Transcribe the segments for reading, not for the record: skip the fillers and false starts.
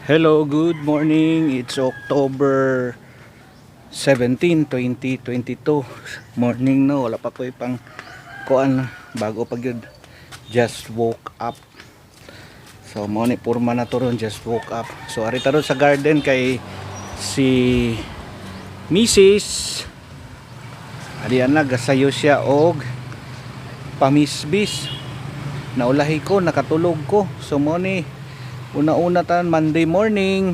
Hello, good morning. It's October 17, 2022. Morning no, wala pa ko ipang kuan bago pag yun. Just woke up. So mo ni purma na to ron, just woke up. So ari taron sa garden kay si Mrs. Ariyan na gasayo siya og pamisbis. Naulahi ko, nakatulog ko. So mo ni una-una tan Monday morning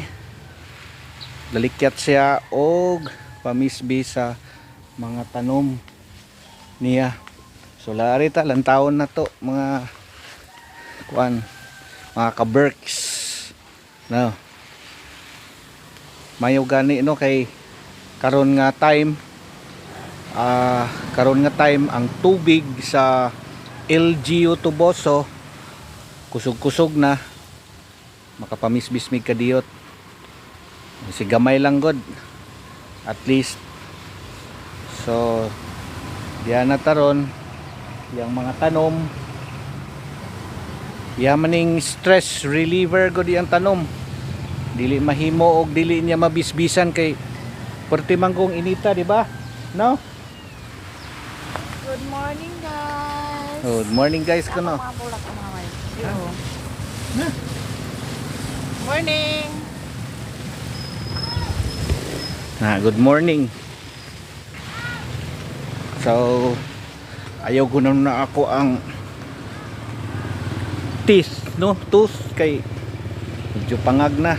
lalikyat siya og pamisbi sa mga tanom niya. So lari ta lantawon na to mga kuan, mga ka-berks no. Mayo gani no kay karon nga time ang tubig sa LGU Tuboso kusog-kusog na, makapamisbis mig kadiyot. Si gamay lang god at least. So diyan na taron yang mga tanom, yamaning stress reliever god yang tanom, dili mahimo og dili niya mabisbisan kay perti man kong inita, di ba? No? Good morning, guys. Good morning guys kuno. Morning. Good morning. So ayaw ko na ako ang teeth, no? Tooth kay medyo pangag na.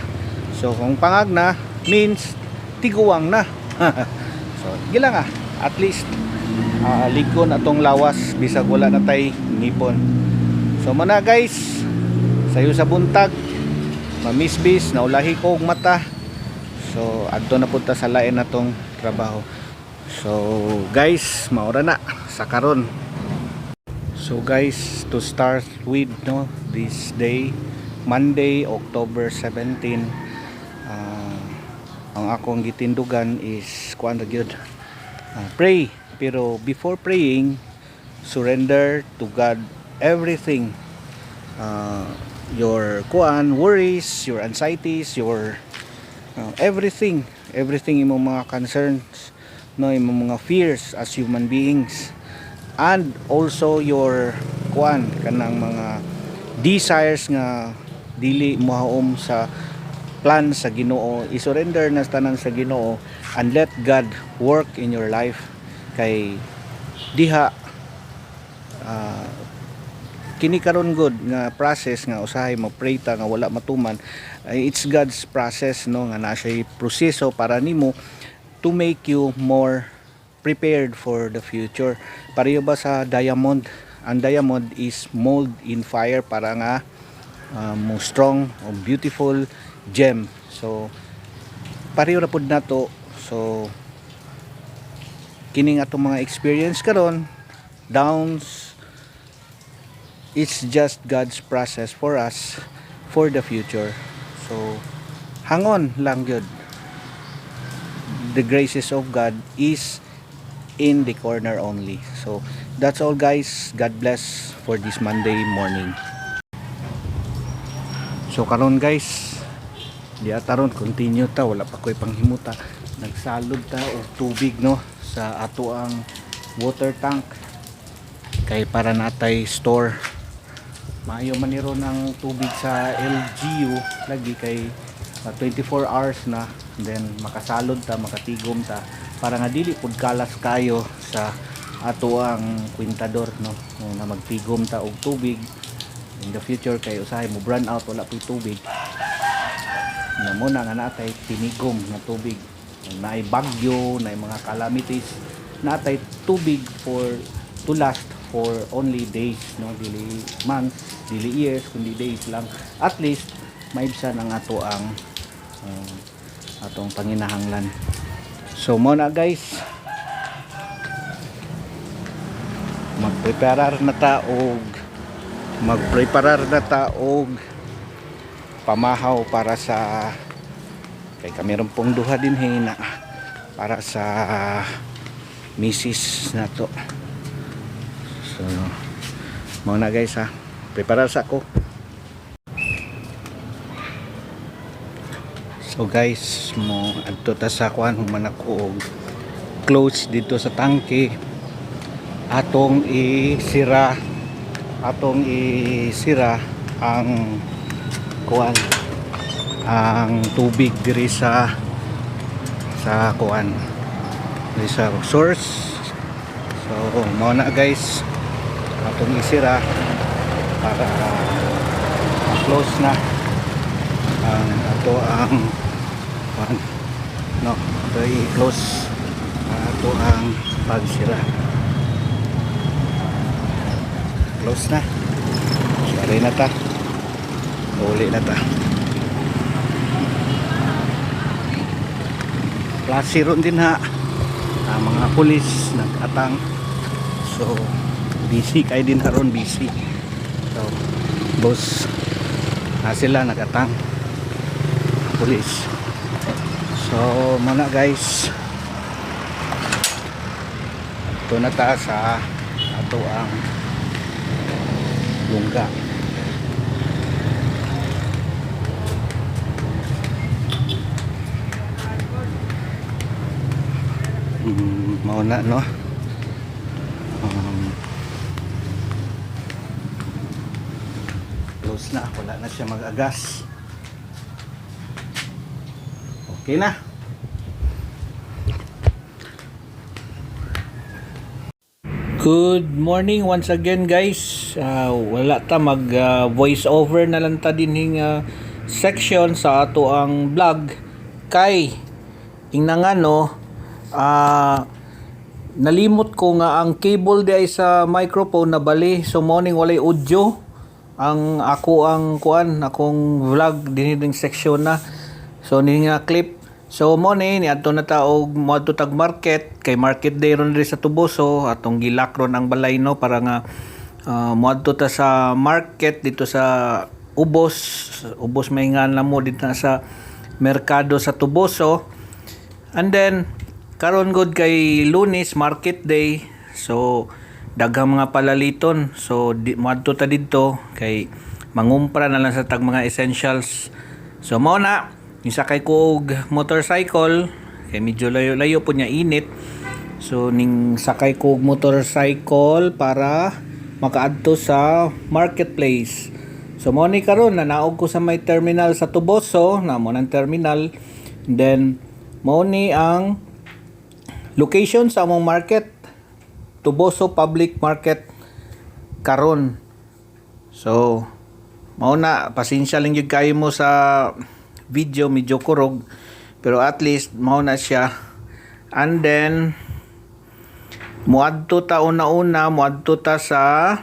So kung pangag na means tiguwang na. So gila nga at least ligon atong lawas bisag wala na tay ngipon. So mana guys, sayo sa buntag mamisbis, naulahi ko og mata. So adto na punta sa lain natong trabaho. So guys, maura na sa karon. So guys, to start with no, this day Monday, October 17, ang akong gitindugan is kuan ra gyud, pray. Pero before praying, surrender to God everything, your kuan, worries, your anxieties, your everything imong mga concerns, no, imong mga fears as human beings, and also your kuan kanang mga desires nga dili mohaom sa plan sa Ginoo. I-surrender na tanan sa Ginoo and let God work in your life. Kay diha kini karon good nga process nga usahay mo-pray ta nga wala matuman, it's God's process, no, nga na siya proseso para nimo to make you more prepared for the future. Pareho ba sa diamond? Ang diamond is mold in fire para nga mo strong o beautiful gem. So pareho ra pud nato. So kining atong mga experience karon, downs, it's just God's process for us for the future. So hangon lang gyud. The graces of God is in the corner only. So that's all guys. God bless for this Monday morning. So karon guys, di ataron continue ta, wala pa koy panghimuta. Nagsalod ta og tubig no sa ato ang water tank kay para natay store. Maayo man niro ng tubig sa LGU lagi kay 24 hours na, then makasalod ta, makatigom ta para nga dili pud kalas kayo sa ato ang kwintador, no, na magtigom ta og tubig in the future kay usahay mo run out, wala pud tubig na mo na nga natay tinigom na tubig, naay bagyo, naay mga calamities, natay tubig to last for only days, no, dili months, dili years, kundi days lang. At least maibsan ang ato ang atong panginahanglan. So mo na guys, magpreparar na ta og pamahaw para sa kay kami ron pong duha din hina para sa misis na to. So mo na guys ha, preparar sa ako. So guys, mo adto ta sa kuan human ako og close dito sa tangke. Atong isira ang kuan, ang tubig diri sa kuan, diri sa source. So mao na guys, atong isira para close na ang ato ang kuan, no, ito i-close ato ang pagsira. Close na, sorry na ta, uli na ta. Klase ron din ha, mga pulis nag-atang, so busy kay din haron, busy. So boss na sila nag-atang pulis. So muna guys, ito na ta sa ato ang lungga. Mauna no, close na, wala na siya mag-agas. Okay na. Good morning once again guys. Wala ta mag voice over na lang ta dinhing section sa ato ang vlog kay ingna nga no, nalimot ko nga ang cable di ay sa microphone na bali, so morning walay audio ang kuan akong vlog dinhing section na, so ni nga clip. So mo ni adto na ta og moadto tag market kay market day ron diri sa Tuboso, atong gilak ron ang balay no para nga moadto ta sa market dito sa Ubos maingan na mo dito sa merkado sa Tuboso. And then karon gud kay Lunes market day, so daghang mga palaliton, so moadto ta didto kay mangumpra na lang sa tag mga essentials. So mao na nisakay ko og motorcycle kay medyo layo-layo po niya init, so ning sakay ko og motorcycle para makaadto sa marketplace. So mo ni karon nanaog ko sa may terminal sa Tuboso, na mo nang terminal, then mo ni ang location sa among market, Tuboso Public Market karon. So mao na, pasensya lang gyud kayo mo sa video, medyo kurog pero at least mao na siya. And then muadto ta muadto ta sa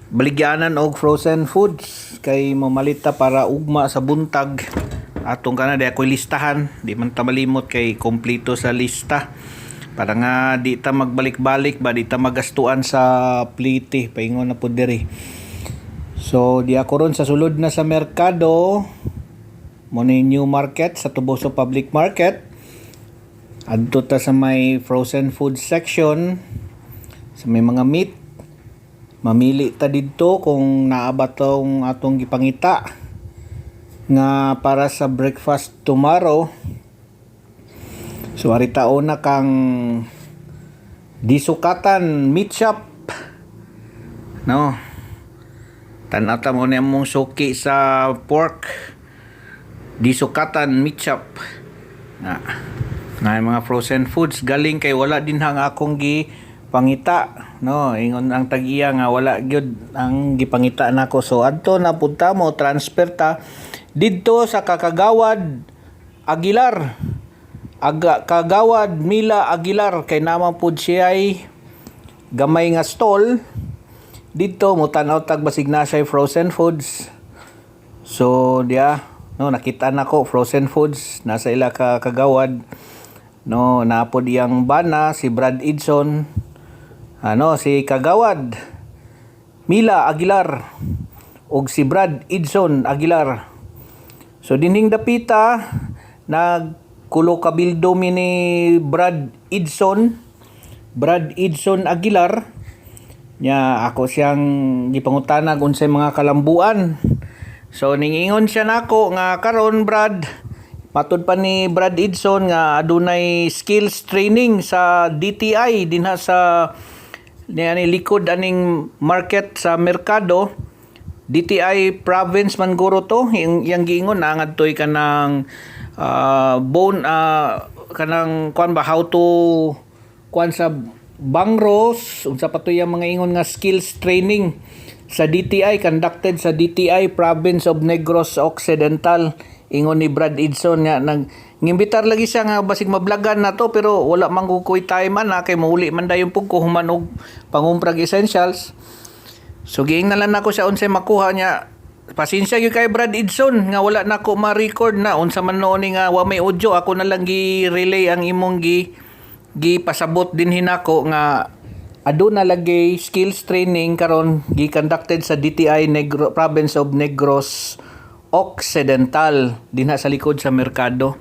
baligyanan og frozen foods kay mamalita para ugma sa buntag atong kana di ako'y listahan, di man ta malimot kay kompleto sa lista para nga di ta magbalik-balik ba, di ta magastuan sa plite paingon na pud diri. So di ako ron sa sulod na sa merkado mo ni New Market sa Tuboso Public Market. Adto ta sa may frozen food section, sa may mga meat. Mamili ta didto kung naa ba tong atong gipangita nga para sa breakfast tomorrow. So ari taon na kang Disukatan Meat Shop, no, tanaw ta mo ni among suki sa pork, Disukatan Meat Shop na mga frozen foods galing kay wala din hang akong gipangita, no, ingon ang tag-iya nga wala gyud ang gipangita nako. So adto na punta mo, transfer ta didto sa Kagawad Aguilar, Kagawad Mila Aguilar, kay naman pud siya ay gamay nga stall dito mo tan-aw tag basig na siya frozen foods. So dia no, nakita nako frozen foods nasa ila ka Kagawad, no, napod iyang bana si Brad Edson, si Kagawad Mila Aguilar og si Brad Edson Aguilar. So dinhing dapita nagkulo kabildo mi ni Brad Edson Aguilar nya ako siyang gipangutana kung unsay mga kalambuan. So ningingon siya nako nga karon Brad Matud pa ni Brad Edson nga adunay skills training sa DTI dinha sa ni likod aning market sa merkado. DTI province man guro to yang giingon na ngadtoy kanang bone kanang kuan ba how to kuan sa bangros unsa pa to yung mga ingon nga skills training sa DTI conducted sa DTI province of Negros Occidental. Ingon ni Brad Edson nga ngimbitar lagi siya nga basig mablagan na to pero wala man ko koy time na kay mauli man dayon pug ko human og pangumprag essentials. So giingnalan nako siya unsay makuha niya. Pasensya gyud kay Brad Edson nga wala nako ma-record na unsa man noon nga wa may audio, ako na lang gi-relay ang imong pasabot din hinako nga aduna lagi skills training karon gi-conducted sa DTI province of Negros Occidental dinha sa likod sa merkado.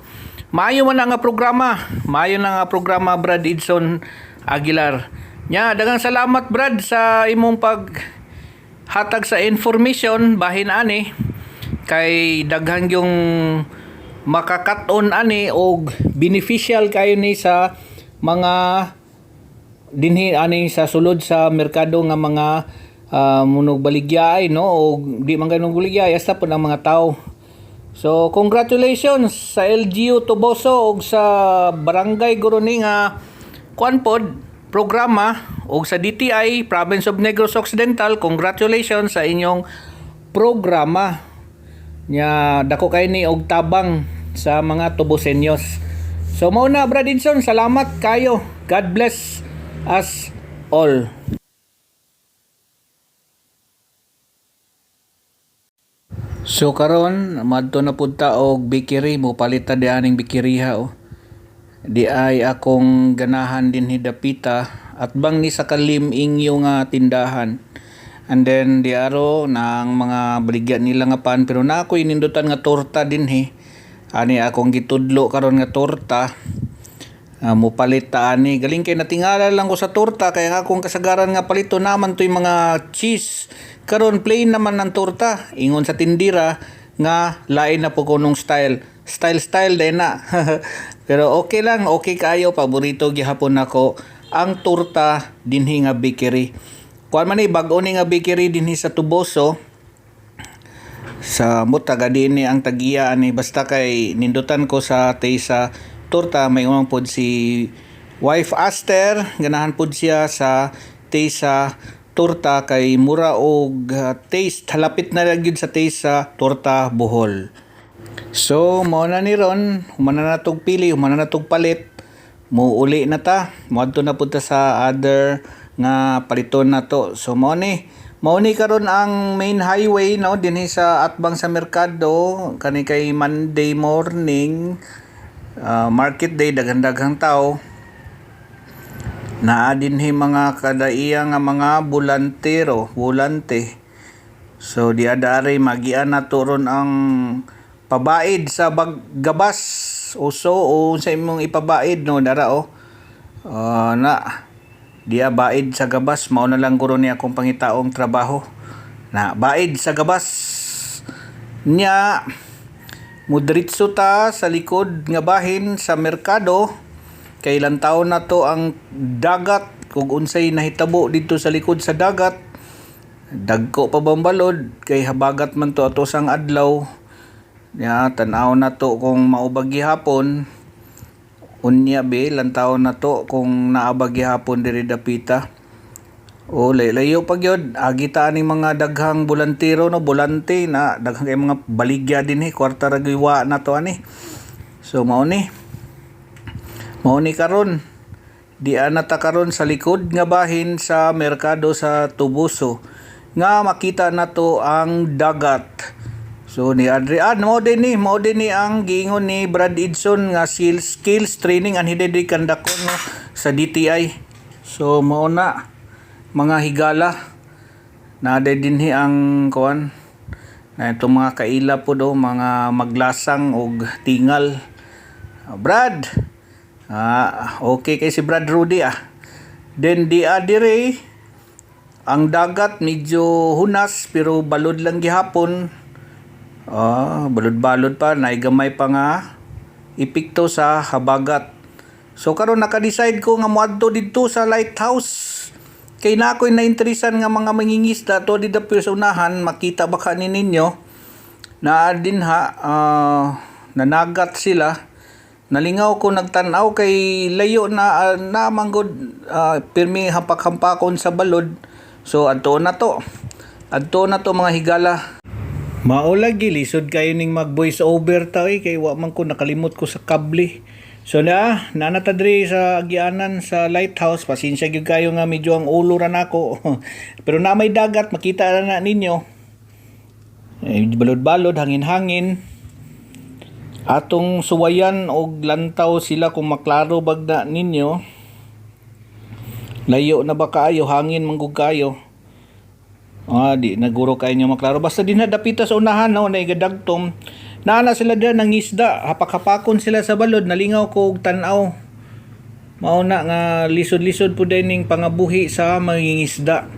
Maayo man nga programa. Maayo na nga programa Brad Edson Aguilar. Nya daghang salamat Brad sa imong hatag sa information bahin ani kay daghang yung makakat-on ani og beneficial kayo ni sa mga dinhi ani sa sulod sa merkado nga mga munog baligyay no o di man ganung baligyay hasta po ng mga tao. So congratulations sa LGU Toboso og sa barangay Guroni nga kuan pod programa og sa DTI Province of Negros Occidental. Congratulations sa inyong programa. Nya dako kay ni og tabang sa mga Tobosenyos. So mao na Brad Edson, salamat kayo. God bless us all. So karon madto na pud ta og bikiri mo palita di aning bikiriha Di ay akong ganahan din hidapita at bang ni sa kalim inyo nga tindahan. And then di aro nang mga baligya nila nga pan pero na ako inindutan nga torta din Ani akong gitudlo karon nga torta. Mupalit ta ani galing kay natingala lang ko sa torta kaya akong kasagaran nga palito naman toy mga cheese. Karon plain naman ang torta. Ingon sa tindira nga lain na po kunong style din na. Pero okay lang, okay kayo, paborito gihapon nako ang torta dinhi nga bakery. Kuan man ni bag-o ni nga bakery dinhi sa Tuboso. Sa mutaga dinhi ang tagiya ani basta kay nindutan ko sa tesa torta may umang pod si wife Aster, ganahan pod siya sa tesa torta kay mura og taste halapit na lang gyud sa tesa torta Bohol. So, mao na ni ron, humana na tog pili, humana na tog palit. Muuli na ta, moadto na punta sa other nga paliton na to. So, mao ni karon ang main highway no dinhi sa atbang sa merkado kani kay Monday morning, market day daghang tao. Naa dinhi mga kadaiya nga mga bulante. So, diadari magian na turon ang pabaid sa gabas uso o sa imong ipabaid no dara na diya baid sa gabas mao na lang guro niya akong pangitaong trabaho na baid sa gabas nya mudritso ta sa likod nga bahin sa merkado kay ilang taon na to ang dagat kung unsay nahitabo dito sa likod sa dagat dagko pa bambalod kay habagat man to ato sang adlaw. Tanaw na to kung maubagi hapon unya be lantaw na to kung naabagi hapon diri dapita layo pa gyud agita ni mga daghang bulantero no bulante na daghang kay mga baligya din kwarta ra giwa na to ani. So mao ni karon di ta karon sa likod nga bahin sa merkado sa Tuboso nga makita na to ang dagat. So ni Adrian mao din ni ang giingon ni Brad Edson nga skills training and hidden kandakon no, sa DTI. So mao na mga higala na dinhi ang kuan na itong mga kaila po do mga maglasang og tingal. Brad okay kay si Brad Rudy Then di adire ang dagat medyo hunas pero balod lang gihapon. Balod-balod pa, naigamay pa nga epekto sa habagat. So karon naka-decide ko nga moadto didto sa lighthouse. Kay na ako'y nainteresan nga mga mangingisda to dito sa unahan, makita baka ni ninyo na dinha nanagat sila. Nalingaw ko nagtanaw kay layo na manggod pirmi hampak-hampakon sa balod. So adto na to mga higala. Maulag gilisod kayo ning mag voice over ta kay wa man ko nakalimot ko sa kable. So nanatadri sa agianan sa lighthouse, pasensya gyud kayo nga medyo ang ulo ra nako. Pero na may dagat makita na ninyo. Balod-balod, hangin-hangin. Atong suwayan og lantaw sila kung maklaro bagda ninyo. Layo na ba kaayo, hangin manggug kayo. Di naguro kayo nyo maklaro. Basta din na dapita sa unahan na igadagtom. Naana sila dyan ng isda, hapak-hapakon sila sa balod, nalingaw ko og tanaw. Mauna nga lisod-lisod po din ning pangabuhi sa mangingisda.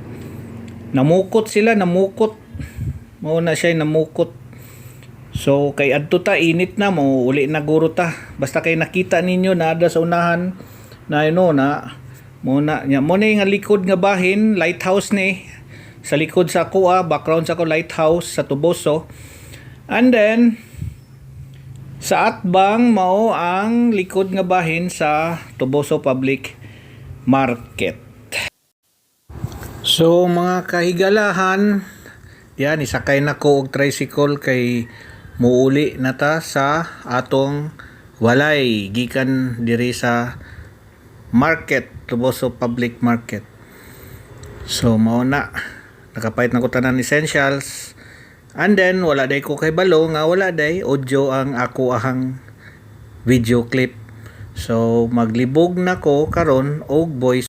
Namukot sila, Mauna siya namukot. So kay adto ta init na mo uli na guro ta. Basta kay nakita ninyo na ada sa unahan na muna nya mo nga likod nga bahin, lighthouse ni. Sa likod sa ako background sa ako lighthouse sa Tuboso. And then sa atbang mao ang likod nga bahin sa Tuboso Public Market. So mga kahigalahan, yan isakay na ko og tricycle kay muuli na ta sa atong walay gikan diri sa market, Tuboso Public Market. So mao na nakapait na ko tanan essentials. And then, wala day ko kay balo nga wala day audio ang ako ahang video clip. So, maglibog na ko karon og voice